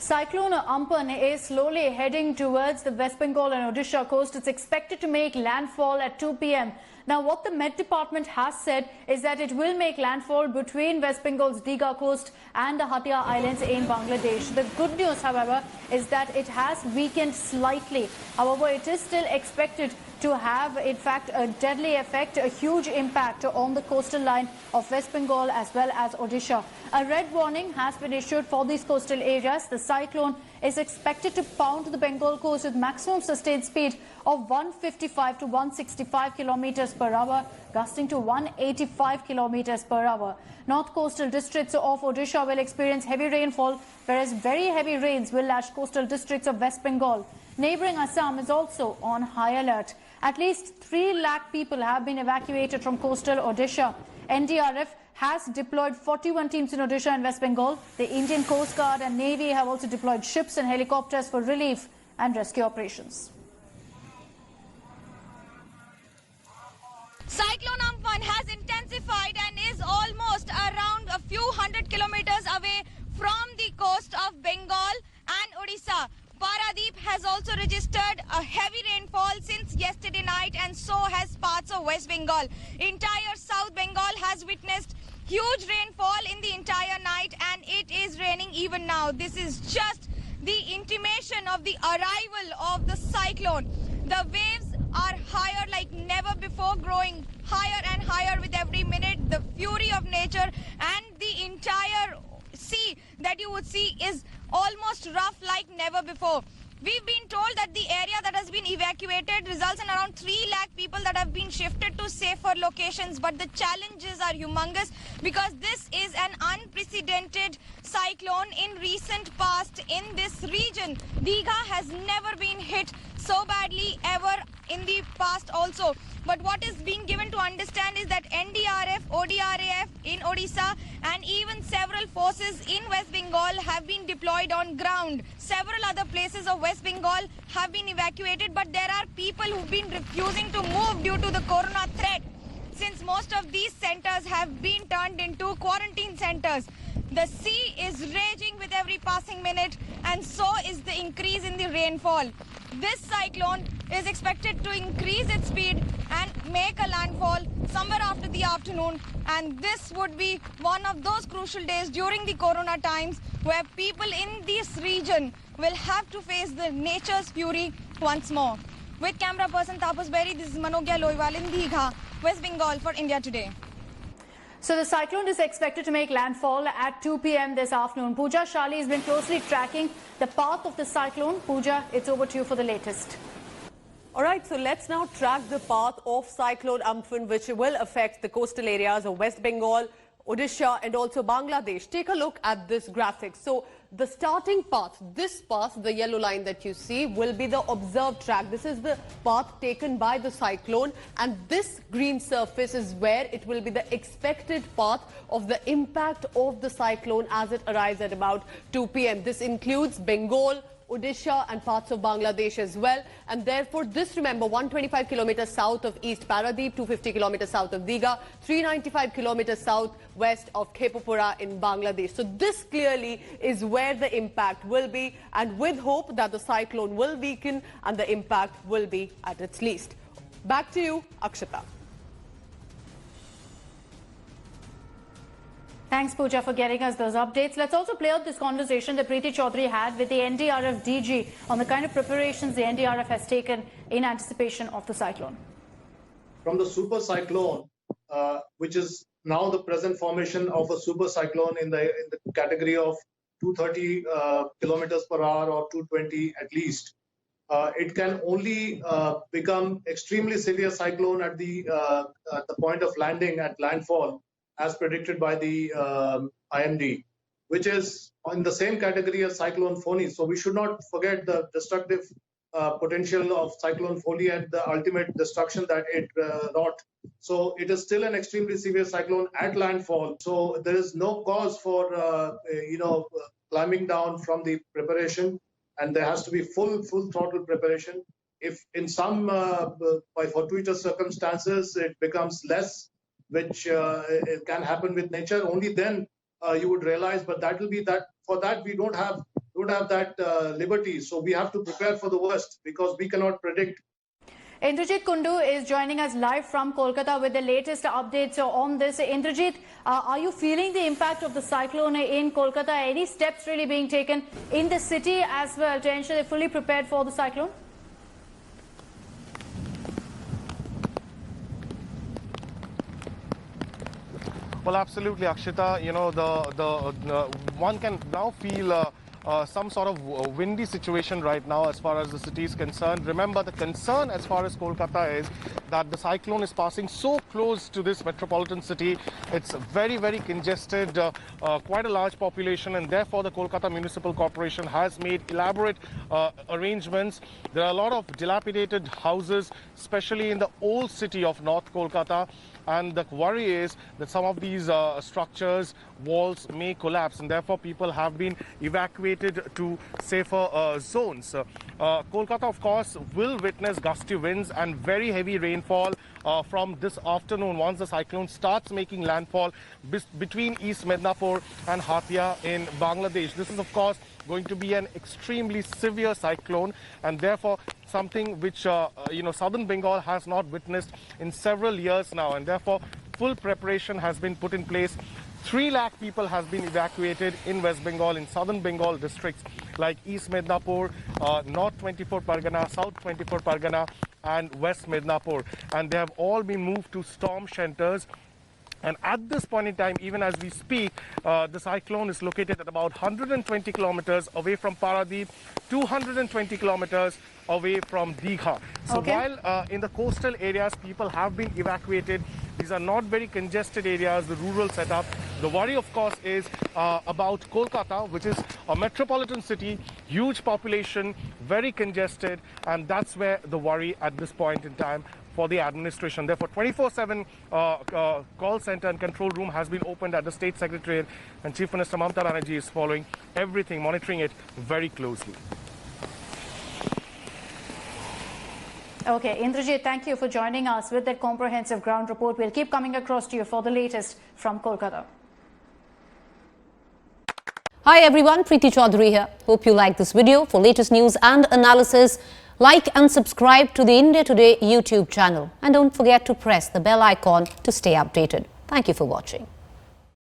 Cyclone Amphan is slowly heading towards the West Bengal and Odisha coast. It's expected to make landfall at 2 p.m. Now, what the Met Department has said is that it will make landfall between West Bengal's Digha coast and the Hatia Islands in Bangladesh. The good news, however, is that it has weakened slightly. However, it is still expected to have, in fact, a deadly effect, a huge impact on the coastal line of West Bengal as well as Odisha. A red warning has been issued for these coastal areas. The cyclone is expected to pound the Bengal coast with maximum sustained speed of 155 to 165 kilometers per hour, gusting to 185 kilometers per hour. North coastal districts of Odisha will experience heavy rainfall, whereas very heavy rains will lash coastal districts of West Bengal. Neighbouring Assam is also on high alert. At least 3 lakh people have been evacuated from coastal Odisha. NDRF has deployed 41 teams in Odisha and West Bengal. The Indian Coast Guard and Navy have also deployed ships and helicopters for relief and rescue operations. Cyclone Amphan has intensified and is almost around a few hundred kilometers away from the coast of Bengal and Odisha. Paradip has also registered a heavy rainfall since yesterday night, and so has parts of West Bengal. Entire South Bengal has witnessed huge rainfall in the entire night, and it is raining even now. This is just the intimation of the arrival of the cyclone. The waves are higher like never before, growing higher and higher with every minute. The fury of nature and the entire sea that you would see is almost rough like never before. We've been told that the area that has been evacuated results in around 3 lakh people that have been shifted to safer locations. But the challenges are humongous because this is an unprecedented cyclone in recent past in this region. Digha has never been hit so badly ever in the past also. But what is being given to understand is that NDRF, ODRAF in Odisha and even several forces in West Bengal have been deployed on ground. Several other places of West Bengal have been evacuated, but there are people who've been refusing to move due to the corona threat, since most of these centers have been turned into quarantine centers. The sea is raging with every passing minute, and so is the increase in the rainfall. This cyclone is expected to increase its speed and make a landfall somewhere after the afternoon, and this would be one of those crucial days during the corona times where people in this region will have to face the nature's fury once more. With camera person Tapas Berry, this is Manogya Loiwal in Digha, West Bengal for India Today. So the cyclone is expected to make landfall at 2 p.m. this afternoon. Pooja Shali has been closely tracking the path of the cyclone. Pooja, it's over to you for the latest. All right, so let's now track the path of Cyclone Amphan, which will affect the coastal areas of West Bengal, Odisha and also Bangladesh. Take a look at this graphic. So the starting path, this path, the yellow line that you see, will be the observed track. This is the path taken by the cyclone, and this green surface is where it will be the expected path of the impact of the cyclone as it arrives at about 2 p.m. This includes Bengal, Odisha and parts of Bangladesh as well. And therefore, this, remember, 125 kilometers south of East Paradip, 250 kilometers south of Digha, 395 kilometers southwest of Khepupura in Bangladesh. So this clearly is where the impact will be, and with hope that the cyclone will weaken and the impact will be at its least. Back to you, Akshita. Thanks, Pooja, for getting us those updates. Let's also play out this conversation that Preeti Chaudhary had with the NDRF DG on the kind of preparations the NDRF has taken in anticipation of the cyclone. From the super cyclone, which is now the present formation of a super cyclone in the category of 230 kilometers per hour or 220 at least, it can only become extremely severe cyclone at the point of landing at landfall, as predicted by the IMD, which is in the same category as Cyclone Foni. So we should not forget the destructive potential of Cyclone Foni and the ultimate destruction that it wrought. So it is still an extremely severe cyclone at landfall. So there is no cause for climbing down from the preparation, and there has to be full throttle preparation. If in some by fortuitous circumstances it becomes less, which it can happen with nature, only then you would realize. But that will be that. For that, we don't have don't have that liberty. So we have to prepare for the worst because we cannot predict. Indrajit Kundu is joining us live from Kolkata with the latest updates on this. Indrajit, are you feeling the impact of the cyclone in Kolkata? Any steps really being taken in the city as well to ensure they're fully prepared for the cyclone? Well, absolutely, Akshita. You know, the one can now feel some sort of windy situation right now as far as the city is concerned. Remember, the concern as far as Kolkata is that the cyclone is passing so close to this metropolitan city. It's very, very congested, quite a large population, and therefore the Kolkata Municipal Corporation has made elaborate arrangements. There are a lot of dilapidated houses, especially in the old city of North Kolkata. And the worry is that some of these structures, walls may collapse, and therefore people have been evacuated to safer zones. Kolkata, of course, will witness gusty winds and very heavy rainfall from this afternoon once the cyclone starts making landfall between East Midnapore and Hatia in Bangladesh. This is, of course, going to be an extremely severe cyclone, and therefore something which southern Bengal has not witnessed in several years now, and therefore full preparation has been put in place. 3 lakh people have been evacuated in West Bengal, in southern Bengal districts like East Midnapore, North 24 Pargana, South 24 Pargana and West Midnapore, and they have all been moved to storm shelters. And at this point in time, even as we speak, the cyclone is located at about 120 kilometers away from Paradip, 220 kilometers away from Digha. So while in the coastal areas, people have been evacuated, these are not very congested areas, the rural setup. The worry, of course, is about Kolkata, which is a metropolitan city, huge population, very congested, and that's where the worry at this point in time for the administration. Therefore, 24/7 call center and control room has been opened at the State Secretariat, and Chief Minister Mamata Banerjee is following everything, monitoring it very closely. Okay, Indrajit, thank you for joining us with that comprehensive ground report. We'll keep coming across to you for the latest from Kolkata. Hi everyone, Preeti Chaudhary here. Hope you like this video. For latest news and analysis, like and subscribe to the India Today YouTube channel. And don't forget to press the bell icon to stay updated. Thank you for watching.